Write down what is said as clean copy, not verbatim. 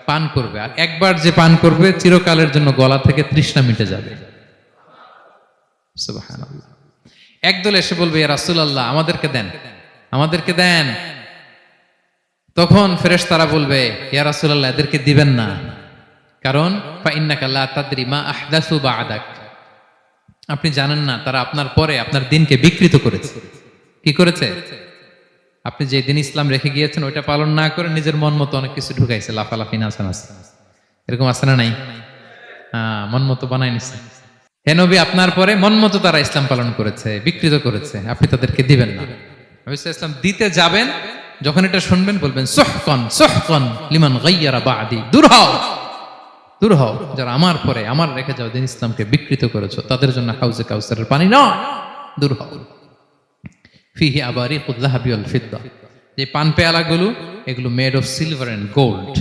পান করবে, আর একবার যে পান করবে চিরকালের জন্য গলা থেকে তৃষ্ণা মিটে যাবে। সুবহানাল্লাহ। একদল এসে বলবে, ইয়া রাসূলুল্লাহ, আমাদেরকে দেন, আমাদেরকে দেন। তখন ফেরেশতারা বলবে, ইয়া রাসূলুল্লাহ, এদেরকে দিবেন না, কারণ ফা ইন্নাকা লা তাদরি মা আহদাসু বা'দাক, আপনি জানেন না তারা আপনার পরে আপনার দিনকে বিকৃত করেছে। কি করেছে? আপনি যে দিন ইসলাম রেখে গিয়েছেন ওইটা পালন না করে নিজের মন মতো অনেক কিছু ঢুকাইছে, লাফালাফি নাচানাচ, এরকম আছে না নাই? মন মতো বানাই নিছে। হে নবী, আপনার পরে মন মতো তারা ইসলাম পালন করেছে, বিকৃত করেছে, আপনি তাদেরকে দিবেন না। নবী সাল্লাল্লাহু আলাইহি ওয়াসাল্লাম দিতে যাবেন, যখন এটা শুনবেন বলবেন, সুহকান সুহকান লিমান গায়্যারা বা'দি, দূর হও, দূর হও, যারা আমার পরে আমার রেখে যাও দিন ইসলামকে বিকৃত করেছো, তাদের জন্য হাউজে কাউসারের পানি নয়, দূর হও। ফিহি আবারিকুল যাহাবি ওয়াল ফিদ্দা, যে পান পেয়ালাগুলো এগুলো made of silver and gold,